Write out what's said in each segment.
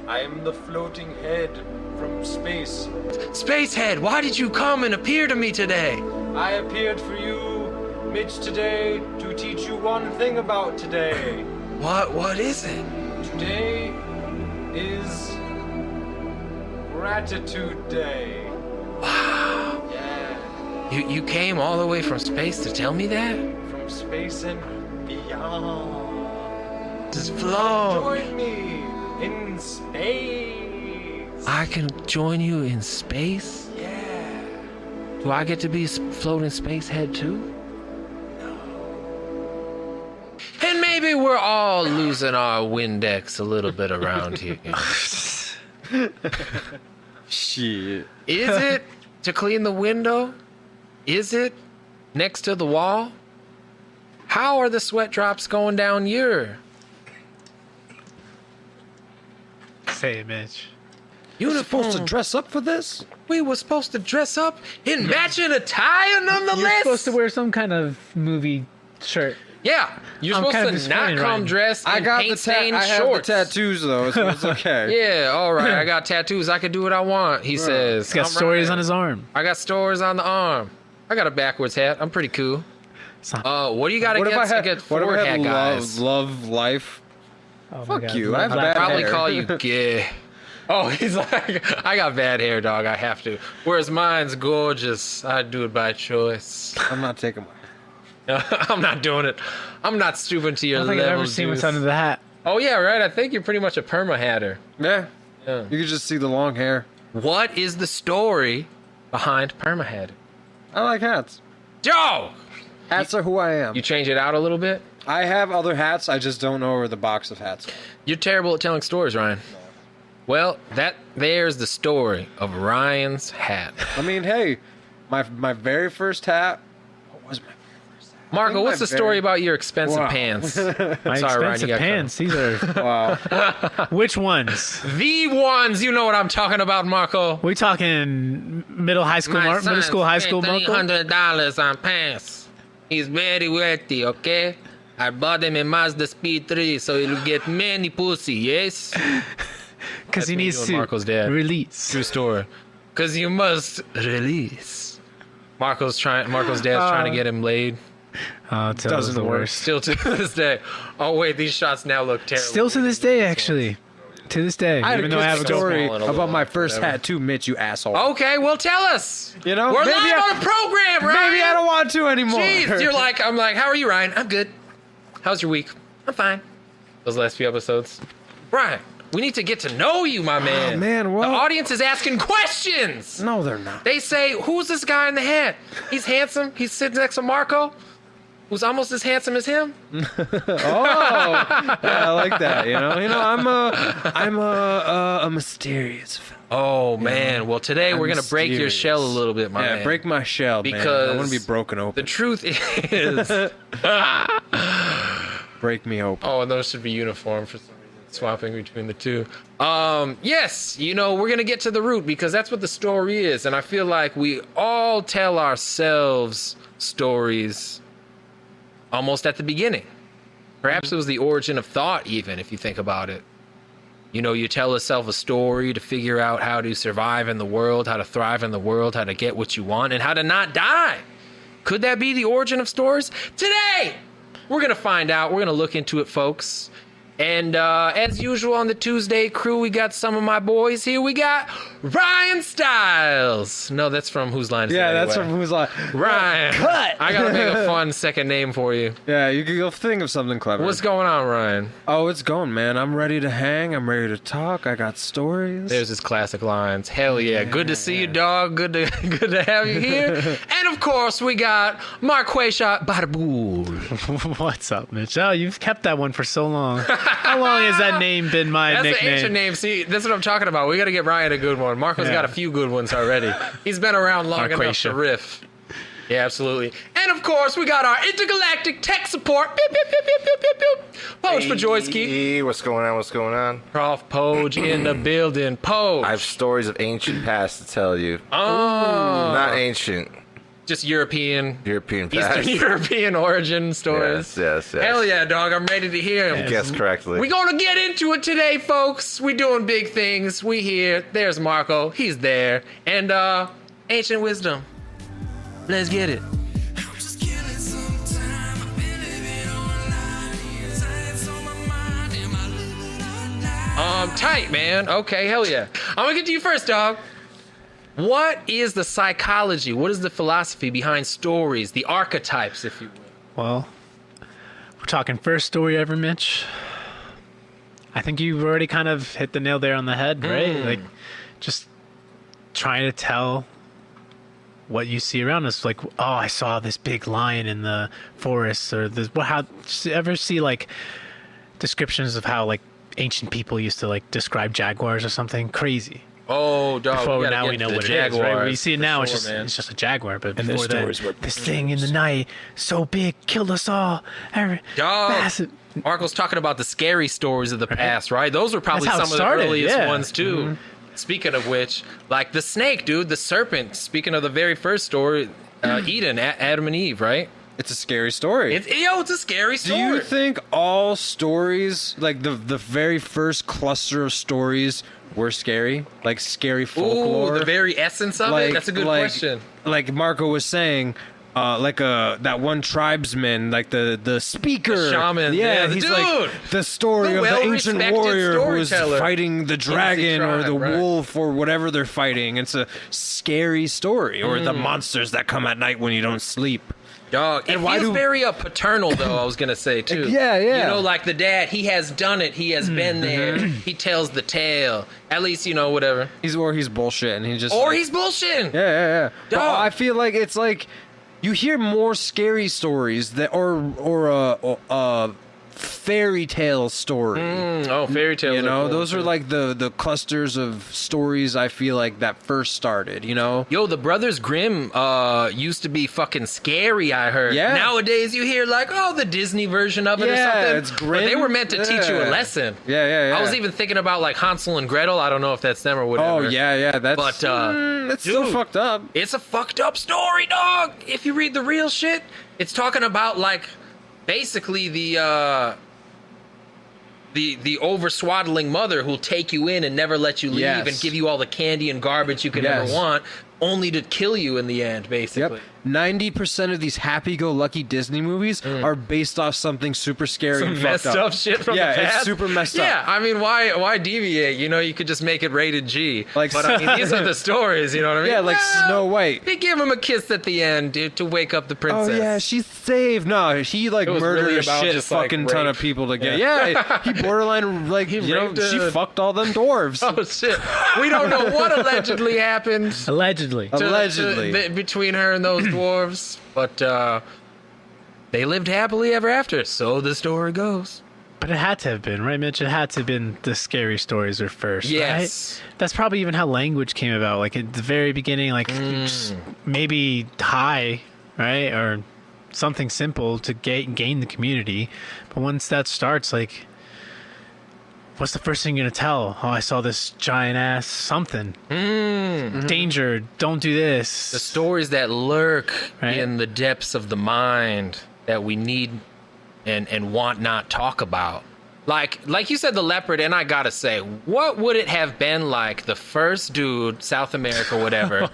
I am the floating head from space. Spacehead, why did you come and appear to me today? I appeared for you, Mitch, today to teach you one thing about today. What is it? Today is Gratitude Day. Wow. Yeah. You came all the way from space to tell me that? From space and beyond. Just flow. Join me in space. I can join you in space? Yeah. Do I get to be floating spacehead too? No. And maybe we're all losing our Windex a little bit around here. Shit. Is it to clean the window? Is it next to the wall? How are the sweat drops going down your Say it, Mitch. You're supposed to uniform? dress up for this? We were supposed to dress up in matching attire nonetheless? You're supposed to wear some kind of movie shirt. Yeah, you're I'm supposed kind of to not disappointed, come Ryan. dressed I in got paint-stained I have shorts. the tattoos though, so it's okay. Yeah, all right. I got tattoos. I can do what I want. He says. He's got stories on his arm. I got stories on the arm. I got a backwards hat. I'm pretty cool. It's not- What do you got What if I against had, what if forward I hat had guys? love life? oh my fuck God. you, I have Black- bad Probably hair. call you gay. Oh, he's like, I got bad hair, dog. I have to. Whereas mine's gorgeous. I do it by choice. I'm not taking my. I'm not doing it. I'm not stooping to I your don't think I've level. ever seen what's Deuce. under the hat. Oh yeah, right. I think you're pretty much a perma hatter. Yeah. Yeah. You can just see the long hair. What is the story behind perma hat? I like hats. Joe, Hats are who I am. you change it out a little bit. I have other hats. I just don't know where the box of hats are. You're terrible at telling stories, Ryan. Well, there's the story of Ryan's hat. I mean, hey, my very first hat. What was my? Marco, what's my the story very- about your expensive Wow. pants? My Sorry, Ryan, expensive you got pants. These are Wow. which ones? the ones. You know what I'm talking about, Marco. We talking high school, middle school, high school, Marco? $300 on pants. He's very wealthy, okay? I bought him a Mazda Speed 3, so he'll get many pussy, yes? Because he me needs doing to Marco's dad. release. True story. Because you must release. Marco's dad's trying to get him laid. Oh, it doesn't Doesn't work. worst. Still to this day. Oh, wait, these shots now look terrible. Still to this day, actually. To this day. I had a Even though I good have a story small and a about my little, first whatever. hat too, Mitch. You asshole. Okay, well, tell us. You know, We're maybe live I- on a program, Ryan. Maybe I don't want to anymore. Jeez, I'm like, how are you, Ryan? I'm good. How's your week? I'm fine. Those last few episodes. Ryan, we need to get to know you, my man. Oh, man, what? The audience is asking questions. No, they're not. They say, who's this guy in the hat? He's handsome. He's sitting next to Marco, who's almost as handsome as him. Oh, yeah, I like that. You know, I'm a mysterious fella. Oh, man. Well, today I'm we're going to break your mysterious. shell a little bit, my Yeah, man. break my shell, man. Because I want to be broken The open. truth is... Break me open. Oh, and those should be uniform for some reason. Swapping between the two. Yes, we're going to get to the root because that's what the story is. And I feel like we all tell ourselves stories almost at the beginning. Perhaps it was the origin of thought, even, if you think about it. You tell yourself a story to figure out how to survive in the world, how to thrive in the world, how to get what you want, and how to not die. Could that be the origin of stories? Today, we're going to find out. We're going to look into it, folks. And as usual on the Tuesday crew, we got some of my boys here. We got Ryan Styles. No, that's from Whose Line Is It Yeah, Anyway? that's from Who's Like. Ryan. Cut. I got to make a fun second name for you. Yeah, you could go think of something clever. What's going on, Ryan? Oh, it's going, man. I'm ready to hang. I'm ready to talk. I got stories. There's his classic lines. Hell yeah. Good to see you, dog. Good to have you here. And of course, we got Marquesha Barbour. What's up, Mitch? Oh, you've kept that one for so long. How long has that name been my That's nickname? an ancient name. See, that's what I'm talking about. We got to get Ryan a good one. Marco's Yeah. got a few good ones already. He's been around long enough Marquesha. to riff. Yeah, absolutely. And of course, we got our intergalactic tech support. Beep, beep, beep, beep, beep, beep, beep. Poge Pajorski. Hey, what's going on? What's going on? Prof Poge in the building. Poge. I have stories of ancient past to tell you. Oh. Not ancient. Just European European Eastern facts. European origin stories. Yes. Hell yeah, dog. I'm ready to hear them. Guessed correctly. We're going to get into it today, folks. We doing big things. We here. There's Marco. He's there. And Ancient Wisdom. Let's get it. Tight, man. Okay, hell yeah. I'm going to get to you first, dog. What is the psychology? What is the philosophy behind stories, the archetypes, if you will? Well, we're talking first story ever, Mitch. I think you've already kind of hit the nail there on the head, right? Like, just trying to tell what you see around us. Like, oh, I saw this big lion in the forest, or this. What? How? Ever see like descriptions of how like ancient people used to like describe jaguars or something crazy? Oh, dog. Before now we know what it is, right? We see it now, it's just a jaguar. But And their before that, stories were this thing in the night, so big, killed us all. Dog. Massive. Marco's talking about the scary stories of the past, right? Those were probably That's how some it of the started, earliest yeah. ones, too. Speaking of which, like the snake, dude, the serpent. Speaking of the very first story, Eden, Adam and Eve, right? It's a scary story. It's a scary Do story. you think all stories, like the very first cluster of stories, were scary? Like scary folklore? Ooh, the very essence of it? That's a good question. Like Marco was saying, that one tribesman, like the speaker, The shaman. Yeah, he's dude. like the story The of the ancient well-respected warrior who was storyteller. fighting the dragon or the tribe, right. wolf or whatever they're fighting. It's a scary story, or the monsters that come at night when you don't sleep. Dog, it feels very paternal, though, I was going to say, too. Yeah. You know, like the dad, he has done it. He has been there. He tells the tale. At least, whatever. He's bullshit, and he just He's bullshitting. Yeah. But Dog. I feel like it's like you hear more scary stories that or fairy tale story. Fairy tales. You know, are cool, those too. are like the clusters of stories I feel like that first started, Yo, the Brothers Grimm used to be fucking scary, I heard. Yeah. Nowadays, you hear like, the Disney version of it or Yeah, something. it's But grim. they were meant to teach you a Yeah. lesson. Yeah. I was even thinking about like Hansel and Gretel. I don't know if that's them or whatever. Oh, yeah, that's But, it's still dude. fucked up. It's a fucked up story, dog. If you read the real shit, it's talking about like basically the over swaddling mother who'll take you in and never let you leave Yes. and give you all the candy and garbage you could Yes. ever want, only to kill you in the end, basically. Yep. 90% of these happy-go-lucky Disney movies are based off something super scary Some and messed fucked up shit from the past. Yeah, it's super messed up. Yeah, I mean, why deviate? You could just make it rated G. Like- But I mean, these are the stories. You know what I mean? Yeah, like Snow White. They give him a kiss at the end, dude, to wake up the Oh princess. yeah, she's saved. No, he like It was murdered really a about shit just, like, fucking ton of rape. people to get. Yeah, he borderline like He raped she a- fucked all them dwarves. Oh shit! We don't know what allegedly happened. Allegedly. Allegedly. Between her and those dwarves, but they lived happily ever after. So the story goes. But it had to have been, right, Mitch? It had to have been the scary stories were first, Yes. right? That's probably even how language came about. Like at the very beginning, like just maybe hi, right? Or something simple to gain the community. But once that starts, like, what's the first thing you're going to tell? Oh, I saw this giant ass something. Danger, don't do this. The stories that lurk Right. in the depths of the mind that we need and want not talk about. Like you said, the leopard, and I gotta say, what would it have been like the first dude, South America, whatever,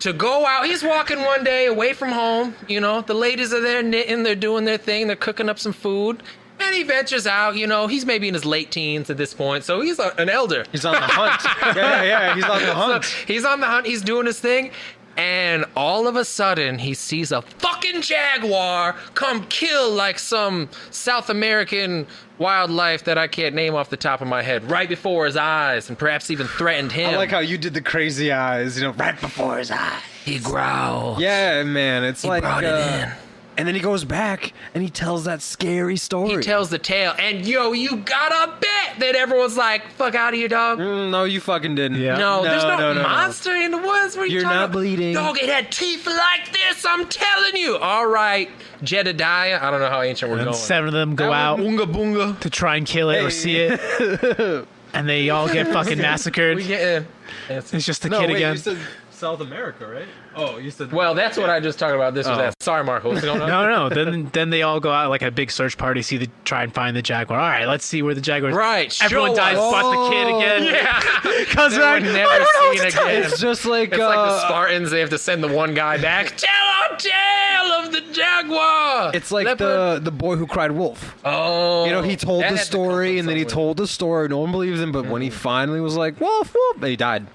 to go out? He's walking one day away from home, the ladies are there knitting, they're doing their thing, they're cooking up some food, and he ventures out, he's maybe in his late teens at this point, so he's an elder. He's on the hunt. yeah, he's on the hunt. He's on the hunt, he's doing his thing, and all of a sudden he sees a fucking jaguar come kill like some South American wildlife that I can't name off the top of my head right before his eyes, and perhaps even threatened him. I like how you did the crazy eyes, right before his eyes. He growled. Yeah, man, it's He like brought it in. And then he goes back and he tells that scary story. He tells the tale, and you gotta bet that everyone's like, fuck out of here, dog. No, you fucking didn't. Yeah. No, there's no, no. monster in the woods. What are you You're talking not about? bleeding. Dog, it had teeth like this. I'm telling you. All right, Jedediah. I don't know how ancient we're and going. 7 of them go out Boonga boonga. to try and kill it or see it. And they all get fucking massacred. We getting. It's just the No, kid wait, again. you said South America, right? Oh, you said. Well, that's what I just talked about. This was that. Sorry, Marco. What's going on? No. Then they all go out like a big search party, try and find the jaguar. All right, let's see where the jaguar is. Right. Everyone show dies us. but the kid again. Yeah. Comes They back. were never seen again. It's just like It's like the Spartans. They have to send the one guy back. Tell a tale of the jaguar. it's like Leopard. the boy who cried wolf. Oh. You know, he told that the had to come story, from and then he somewhere. told the story. No one believes him, but when he finally was like, wolf, wolf, he died.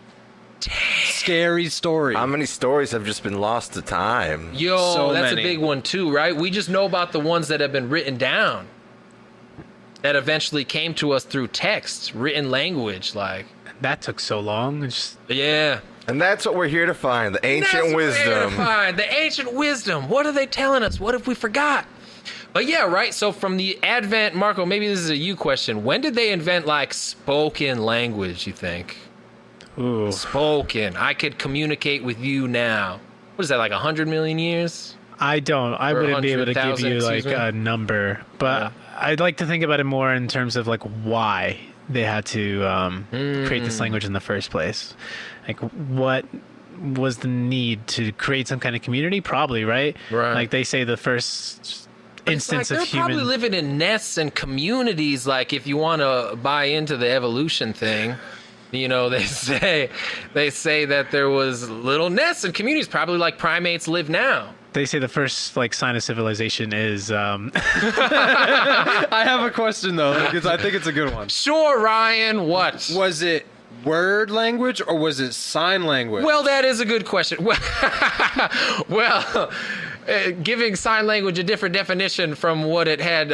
Scary story. How many stories have just been lost to time? Yo, So that's many. a big one too, right? We just know about the ones that have been written down. That eventually came to us through text, written language, like. That took so long. It's just, Yeah. And that's what we're here to find, the That's ancient what we're wisdom. to find, the ancient wisdom. What are they telling us? What if we forgot? But yeah, right. So from the advent, Marco, maybe this is a you question. When did they invent like spoken language, you think? ooh. Spoken. I could communicate with you now. What is that, like 100 million years? I wouldn't be able to give 100,000, you like excuse me? a number, but I'd like to think about it more in terms of like why they had to create this language in the first place. Like what was the need to create some kind of community? Probably, right? Right. Like they say the first instance Like, of they're probably human. living in nests and communities. Like if you want to buy into the evolution thing, you know, they say that there was little nests and communities, probably like primates live now. They say the first like sign of civilization is I have a question though, because I think it's a good one. Sure, Ryan. What? Was it word language or was it sign language? Well, that is a good question. Well, giving sign language a different definition from what it had,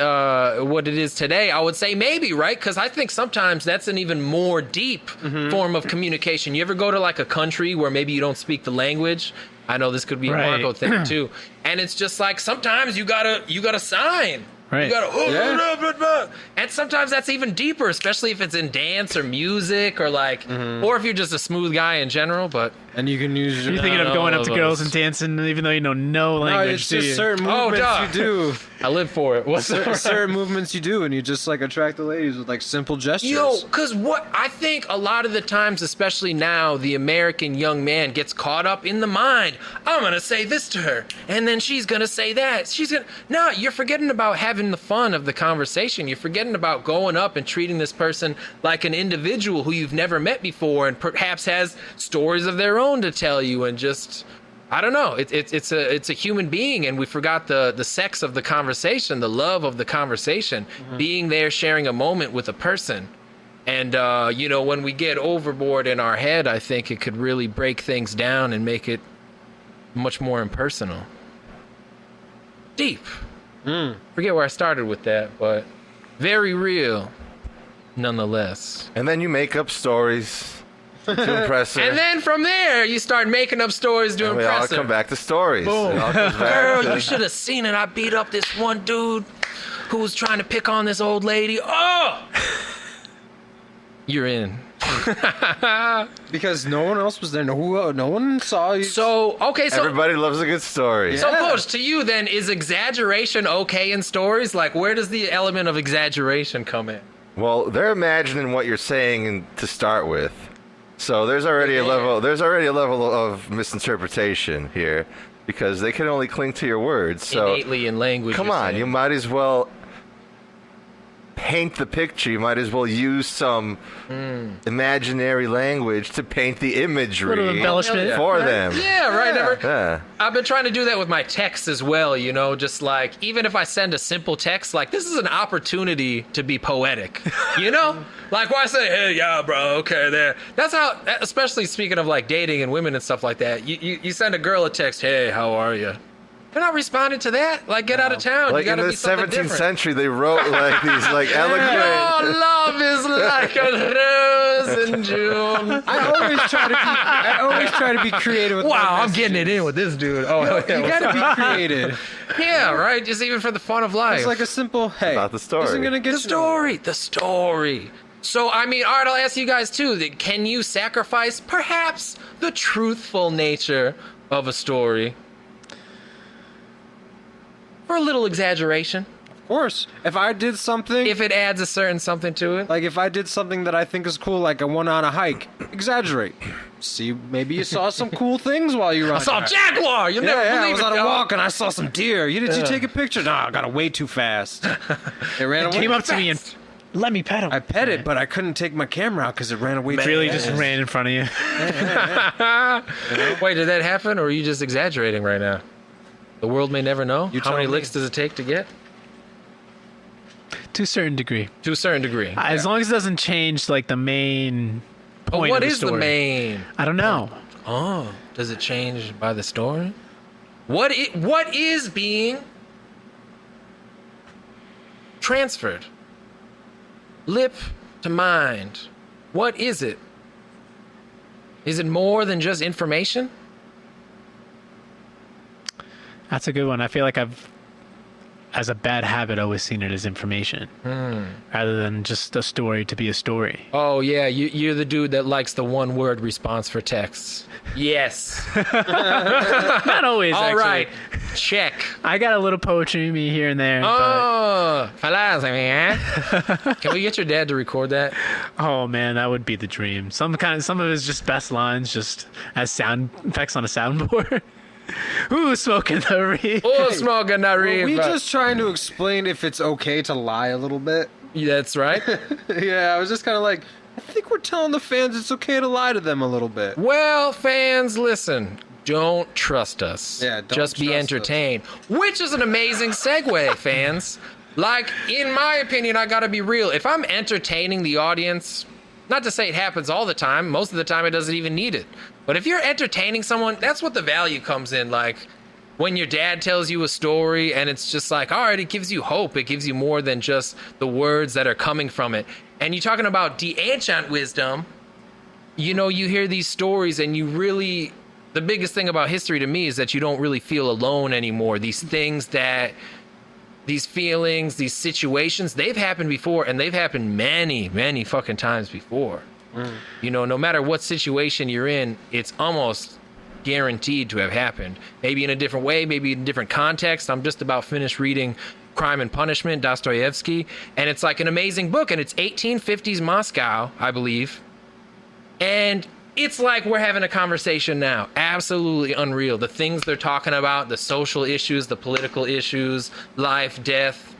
what it is today, I would say maybe, right? Because I think sometimes that's an even more deep form of communication. You ever go to like a country where maybe you don't speak the language? I know this could be a Right. Marco thing too, and it's just like sometimes you gotta sign. Right. You gotta, and sometimes that's even deeper, especially if it's in dance or music or like, or if you're just a smooth guy in general. But and you can use your. you're thinking of Not going all up to of girls us. and dancing, even though you know no No, language. it's do just you? certain Oh, movements duh. you do. I live for it. What's Certain movements you do, and you just like attract the ladies with like simple gestures. Yo, because what I think a lot of the times, especially now, the American young man gets caught up in the mind. I'm going to say this to her, and then she's going to say that. No, you're forgetting about having the fun of the conversation. You're forgetting about going up and treating this person like an individual who you've never met before and perhaps has stories of their own to tell you and just... I don't know. It's a human being, and we forgot the sex of the conversation, the love of the conversation, being there, sharing a moment with a person. And you know, when we get overboard in our head, I think it could really break things down and make it much more impersonal. Deep. Forget where I started with that, but very real, nonetheless. And then you make up stories to impress her. And then from there, you start making up stories to And we all impress her. come back to stories. Boom. It all comes back Girl, to- you should have seen it. I beat up this one dude who was trying to pick on this old lady. Oh! You're in. because no one else was there. No one saw you. So, okay, so... Everybody loves a good story. So, Yeah. Coach, to you then, is exaggeration okay in stories? Like, where does the element of exaggeration come in? Well, they're imagining what you're saying to start with. So there's already a level of misinterpretation here because they can only cling to your words. So Innately in language. come you're on, saying. you might as well paint the picture. You might as well use some imaginary language to paint the imagery Little embellishment. for them. Yeah, right. Yeah. I've been trying to do that with my texts as well, you know, just like, even if I send a simple text, like, this is an opportunity to be poetic, you know? Like, why say, hey, yeah, bro, okay, there. That's how, especially speaking of, like, dating and women and stuff like that, you send a girl a text, hey, how are you? They're not responding to that. Like, get out of town. Like you in gotta the be something 17th different. century, they wrote like these like eloquent. Your love is like a rose in June. I always try to be creative. With Wow, my I'm getting it in with this dude. Oh, hell yeah, You what's gotta up? be creative. Yeah, right. Just even for the fun of life. It's like a simple hey. About the story. Isn't gonna get the you story. The story. So, I mean, all right, I'll ask you guys too. That can you sacrifice perhaps the truthful nature of a story for a little exaggeration? Of course. If I did something, If it adds a certain something to it. like if I did something that I think is cool, like I went on a hike, exaggerate. See, maybe you saw some cool things while you were on I saw a a jaguar. You'll never Yeah, I believe was it. on a dog. walk and I saw some deer. Did you take a picture? No, I got away too fast. It ran away. Came up to me and let me pet him. I pet it, but I couldn't take my camera out because it ran away. really too just fast. ran in front of you. Wait, did that happen, or are you just exaggerating right now? The world may never know. You How tell many me. licks does it take to get? To a certain degree. To a certain degree. As long as it doesn't change like the main But point what of the is story. the main? I don't know. Oh, does it change by the story? What is being transferred? Lip to mind. What is it? Is it more than just information? That's a good one. I feel like I've, as a bad habit, always seen it as information rather than just a story to be a story. Oh yeah, you're the dude that likes the one word response for texts. Yes. Not always. All actually. right. Check. I got a little poetry in me here and there. Oh, fellas, man. Can we get your dad to record that? But, oh man, that would be the dream. Some of his just best lines, just as sound effects on a soundboard. Ooh, smoking the reef. Oh, smoking that Are reef. we just trying to explain if it's okay to lie a little bit? That's right. Yeah, I was just kind of like, I think we're telling the fans it's okay to lie to them a little bit. Well, fans, listen. Don't trust us. Yeah, don't just be trust entertained. Which is an amazing segue, fans. Like, in my opinion, I gotta be real. If I'm entertaining the audience, not to say it happens all the time, most of the time it doesn't even need it. But if you're entertaining someone, that's what the value comes in. Like, when your dad tells you a story and it's just like, all right, it gives you hope. It gives you more than just the words that are coming from it. And you're talking about the ancient wisdom, you know, you hear these stories and you really, the biggest thing about history to me is that you don't really feel alone anymore. These things that, these feelings, these situations, they've happened before, and they've happened many, many fucking times before. You know, no matter what situation you're in, it's almost guaranteed to have happened. Maybe in a different way, maybe in a different context. I'm just about finished reading Crime and Punishment, Dostoevsky, and it's like an amazing book, and it's 1850s Moscow, I believe. And it's like we're having a conversation now. Absolutely unreal. The things they're talking about, the social issues, the political issues, life, death.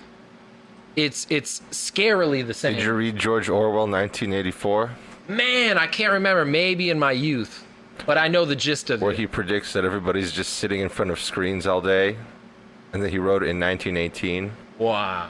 It's scarily the same. Did you read George Orwell, 1984? Man, I can't remember. Maybe in my youth, but I know the gist of Where it. he predicts that everybody's just sitting in front of screens all day, and that he wrote it in 1918. Wow.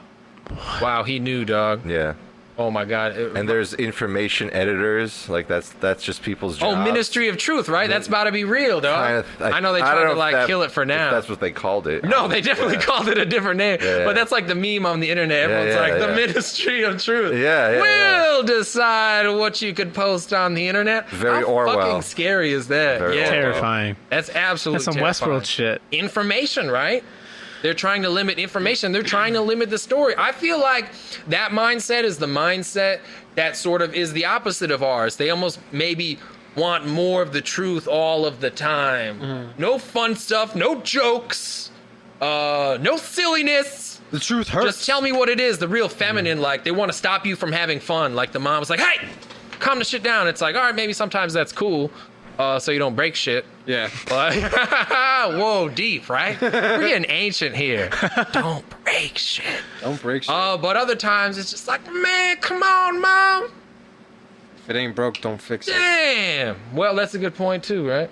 Wow, he knew, dog. Yeah. Oh my God. And there's information editors, like that's just people's jobs. Oh, Ministry of Truth, right? That's about to be real, dog. I know they I don't tried to if like that- kill it for if now. that's what they called it. No, they definitely Yeah. called it a different name. Yeah. But that's like the meme on the internet. Everyone's yeah, like, the yeah. Ministry of Truth. Yeah, We'll decide what you could post on the internet. Very How Orwell. fucking scary is that? Very yeah. Orwell. Terrifying. That's absolutely That's some terrifying. Westworld shit. Information, right? They're trying to limit information. They're trying to limit the story. I feel like that mindset is the mindset that sort of is the opposite of ours. They almost maybe want more of the truth all of the time. No fun stuff, no jokes, no silliness. The truth hurts. Just tell me what it is, the real feminine, like they want to stop you from having fun. Like the mom's like, hey, calm the shit down. It's like, all right, maybe sometimes that's cool. So you don't break shit. Yeah. But whoa, deep, right? We're getting ancient here. Don't break shit. Don't break shit. But other times it's just like, man, come on, mom. If it ain't broke, don't fix it. Damn. Well, that's a good point too, right?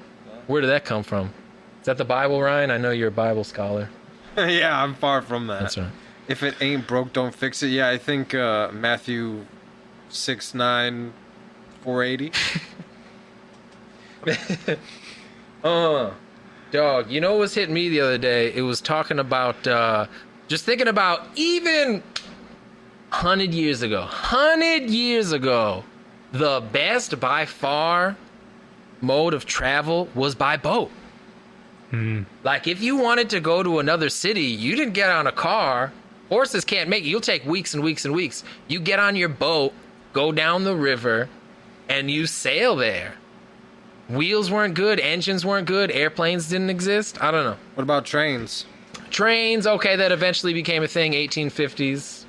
Where did that come from? Is that the Bible, Ryan? I know you're a Bible scholar. Yeah, I'm far from that. That's right. If it ain't broke, don't fix it. Yeah, I think Matthew 6:9, 480. Dog, you know what was hitting me the other day? It was talking about, just thinking about even 100 years ago, the best by far mode of travel was by boat. Like if you wanted to go to another city, you didn't get on a car. Horses can't make it. You'll take weeks and weeks and weeks. You get on your boat, go down the river, and you sail there. Wheels weren't good, engines weren't good, airplanes didn't exist. I don't know. What about trains? Trains, okay, that eventually became a thing, 1850s.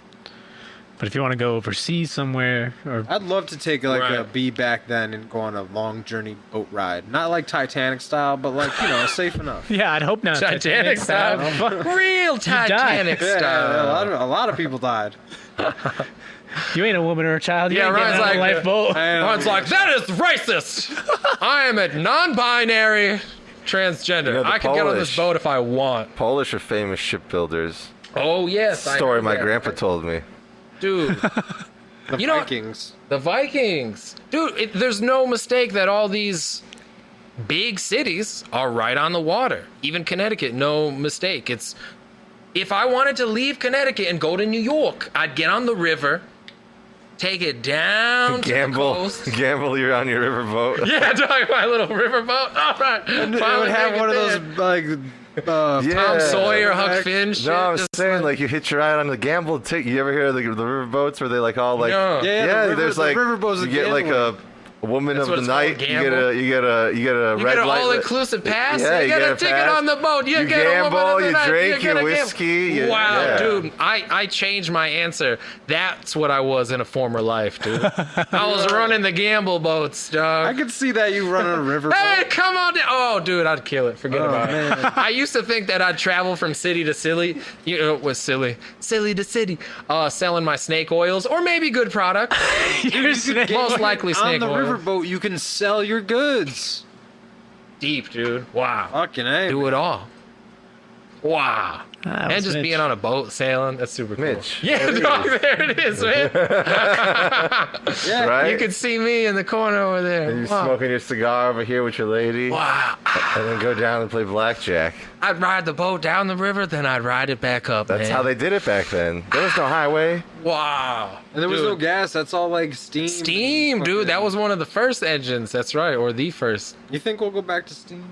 But if you want to go overseas somewhere, or I'd love to take like Right. a bee back then and go on a long journey boat ride. Not like Titanic style, but like, safe enough. yeah, I'd hope not. Titanic style. Real Titanic Yeah, style. a lot of people died. You ain't a woman or a child. You Yeah, ain't getting Ryan's on a like- lifeboat. Ron's like, that is racist. I am a non-binary transgender. You know, the I can get on this Polish- boat if I want. Polish are famous shipbuilders. Oh, yes. I Story heard my that. grandpa told me. Dude, The You know- Vikings. the Vikings. Dude, there's no mistake that all these big cities are right on the water. Even Connecticut, no mistake. It's if I wanted to leave Connecticut and go to New York, I'd get on the river, take it down to the Gamble, coast. gamble you're on your riverboat. Yeah, dog, my little riverboat. All right. And it Finally would have make it one of there. those like Yeah. Tom Sawyer, Huck Heck. Finn shit. No, I'm just saying like you hitch a ride on the gamble ticket. You ever hear of the riverboats where they like all like No. Yeah, the there's river- like the riverboat's you a get like gambling. a woman That's of what the it's called, night. You get gamble? a You red get an light. all-inclusive pass. Yeah, you get a a ticket pass. on the boat. You, You get a woman gamble, of the you night. drink get your a gamble. whiskey, Wow, yeah. dude, I changed my answer. That's what I was in a former life, dude. I was running the gamble boats, dog. I could see that you running a river. Hey, come on down. Oh, dude, I'd kill it. Forget about it. I used to think that I'd travel from city to city. It was silly to city, selling my snake oils or maybe good product. You're snake. Most likely On snake the oil. riverboat, you can sell your goods. Deep, dude. Wow. Fucking A. Do it all. Wow. That And was just Mitch. being on a boat sailing, that's super cool. Mitch. Yeah, There it dog, is. there it is, man. Yeah. Right? You can see me in the corner over there. And you're Wow. smoking your cigar over here with your lady, Wow. and then go down and play blackjack. I'd ride the boat down the river, then I'd ride it back up, That's man. how they did it back then. There was no highway. Wow. And there was Dude. no gas. That's all like steam. Steam, dude. That was one of the first engines. That's right, or the first. You think we'll go back to steam?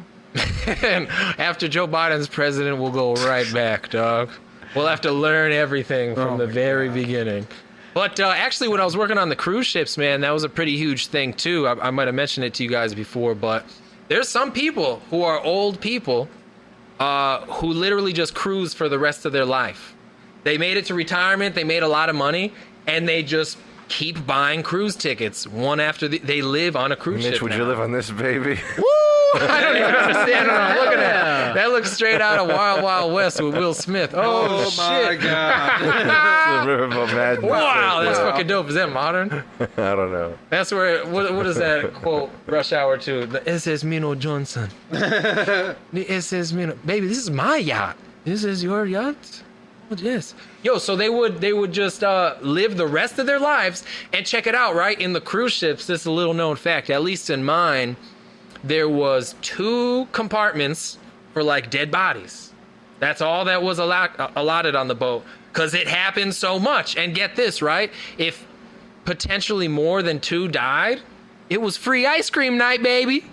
And after Joe Biden's president, we'll go right back, dog. We'll have to learn everything from Oh the my very beginning. But actually, when I was working on the cruise ships, man, that was a pretty huge thing, too. I might have mentioned it to you guys before, but there's some people who are old people who literally just cruise for the rest of their life. They made it to retirement, they made a lot of money, and they just keep buying cruise tickets one after they live on a cruise Mitch, ship. would now. you live on this baby? Woo! I don't even understand what I'm looking at. That looks straight out of Wild Wild West with Will Smith. Oh, my shit. god. the Riverboat Madness. Wow, that's Yeah. fucking dope. Is that modern? I don't know. That's where, what is that quote? Rush Hour 2. The Ese es Mino Johnson. Ese es Mino. Baby, this is my yacht. This is your yacht? What is? Yo, so they would just live the rest of their lives, and check it out, right? In the cruise ships, this is a little known fact, at least in mine, there was 2 compartments for like dead bodies. That's all that was allotted on the boat, because it happened so much. And get this, right? If potentially more than 2 died, it was free ice cream night, baby.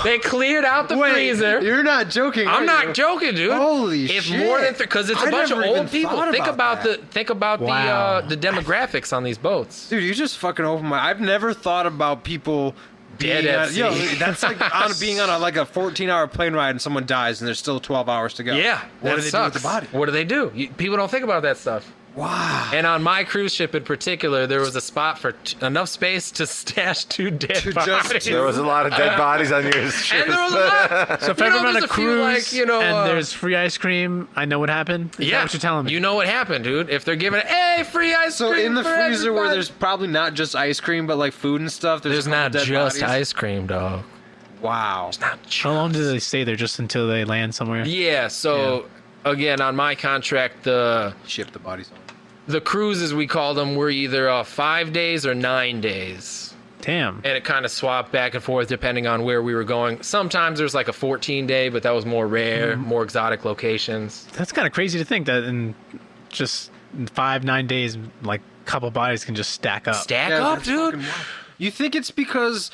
They cleared out the freezer. You're not joking. I'm are not you? joking, dude. Holy if shit. more than because it's a I bunch of never even old people. thought Think about that. Wow. the demographics on these boats. Dude, you just fucking opened my. I've never thought about people Dead being at on, yo, sea. that's like being on like a 14-hour plane ride and someone dies and there's still 12 hours to go. Yeah, What that do they sucks. do with the body? What do they do? People don't think about that stuff. Wow. And on my cruise ship in particular, there was a spot for enough space to stash 2 dead To just- bodies. There was a lot of dead bodies on your ship. and there was a lot. So if You know, ever on there's a a few, cruise like, you know, and there's free ice cream, I know what happened. Is that what you're telling me? You know what happened, dude. If they're giving, hey, free ice So cream in the for freezer where everybody. there's probably not just ice cream but like food and stuff, There's a couple not dead just bodies? ice cream, dog. Wow. Not just. How long do they stay there? Just until they land somewhere? Yeah, so again, on my contract, the Ship the bodies on. cruises, we called them, were either 5 days or 9 days. Damn. And it kind of swapped back and forth depending on where we were going. Sometimes there's like a 14-day, but that was more rare, more exotic locations. That's kind of crazy to think that in just 5-9 days, like a couple bodies can just stack up. Stack Yeah, up, that's dude. fucking wild. You think it's because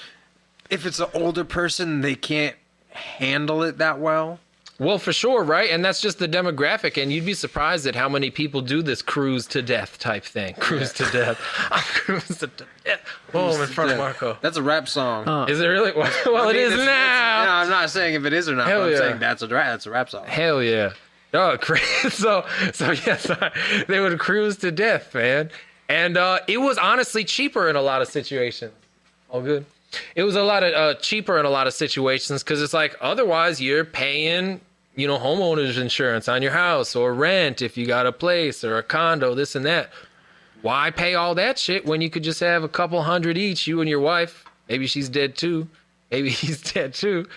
if it's an older person, they can't handle it that well? Well, for sure, right? And that's just the demographic. And you'd be surprised at how many people do this cruise to death type thing. Cruise to death. Cruise to death. Boom, in front of Marco. That's a rap song. Is it really? Well, it is now. No, I'm not saying if it is or not. Hell But I'm yeah. saying that's a rap song. Hell yeah. Oh, great. So yes, they would cruise to death, man. And it was honestly cheaper in a lot of situations. All good. It was a lot of cheaper in a lot of situations because it's like otherwise you're paying, homeowners insurance on your house or rent if you got a place or a condo, this and that. Why pay all that shit when you could just have a couple hundred each, you and your wife? Maybe she's dead too. Maybe he's dead too.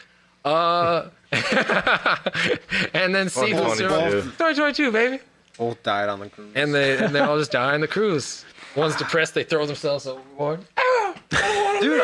And then see who's 2022, baby. Both died on the cruise. And they all just die on the cruise. One's depressed, they throw themselves overboard. Dude,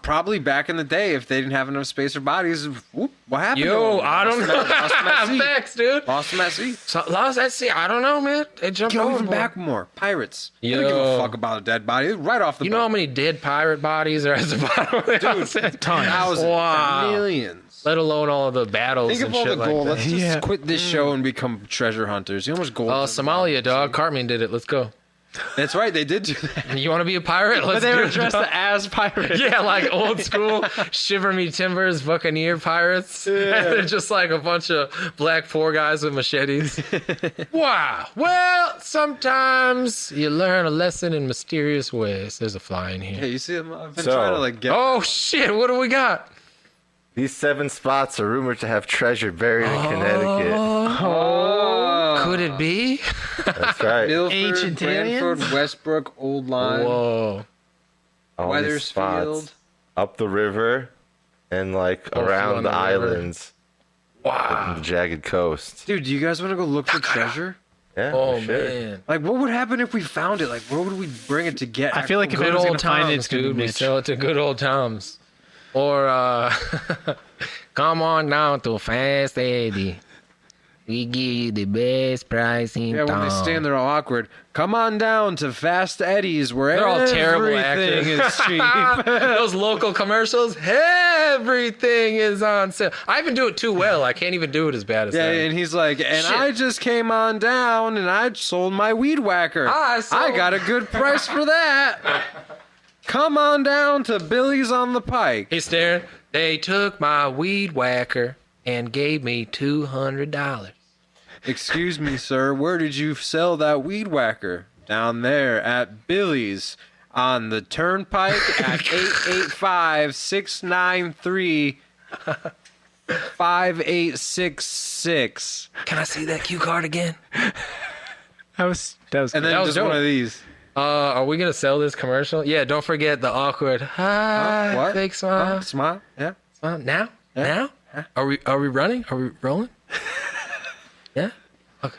probably back in the day, if they didn't have enough space or bodies, whoop, what happened? Yo, I don't know. Lost them at sea. Facts, dude. Lost them at sea. So, lost at sea. I don't know, man. They jumped Yo, overboard. even back more. Pirates. They Yo. don't give a fuck about a dead body. Right off the You boat. know how many dead pirate bodies are at the bottom of the ocean? Thousands. Wow. Millions. Let alone all of the battles Think and of all shit the like gold. that. Let's just quit this show and become treasure hunters. You know how much gold? Somalia, dog. Cartman did it. Let's go. That's right. They did do that. You want to be a pirate? Let's But they do were it, dressed dog. as pirates. Yeah, like old school Shiver Me Timbers Buccaneer pirates. They're just like a bunch of black poor guys with machetes. Wow. Well, sometimes you learn a lesson in mysterious ways. There's a fly in here. Hey, you see them? I've been So- trying to get. Oh, shit. What do we got? These 7 spots are rumored to have treasure buried in Connecticut. Oh. Could it be? That's right. Milford, Ancient Branford, aliens? Westbrook, Old Line, Whoa. All these spots Weathersfield. up the river and like Oh, around on the the river. islands, Wow. the jagged coast. Dude, do you guys want to go look for treasure? Yeah, Oh, for sure. man. Like, what would happen if we found it? Like, where would we bring it to get? I feel like if Good anyone's old gonna find it, times, it's gonna be dude. We Mitch. sell it to good old times. Or, come on down to Fast Eddie. We give you the best price in Yeah, when they town. stand there all awkward. Come on down to Fast Eddie's where They're all terrible everything actors. is cheap. Those local commercials, everything is on sale. I even do it too well. I can't even do it as bad as Yeah, them. and he's like, and Shit. I just came on down and I sold my weed whacker. I got a good price for that. Come on down to Billy's on the Pike. He's staring. They took my weed whacker and gave me $200. Excuse me, sir, where did you sell that weed whacker? Down there at Billy's on the Turnpike at 885-693-5866. Can I see that cue card again? That was And then That was just dope. one of these. Are we gonna sell this commercial? Yeah, don't forget the awkward hi, What? fake smile. Huh? Smile? Yeah. Now? Yeah. Now? Are we running? Are we rolling? Yeah? Okay.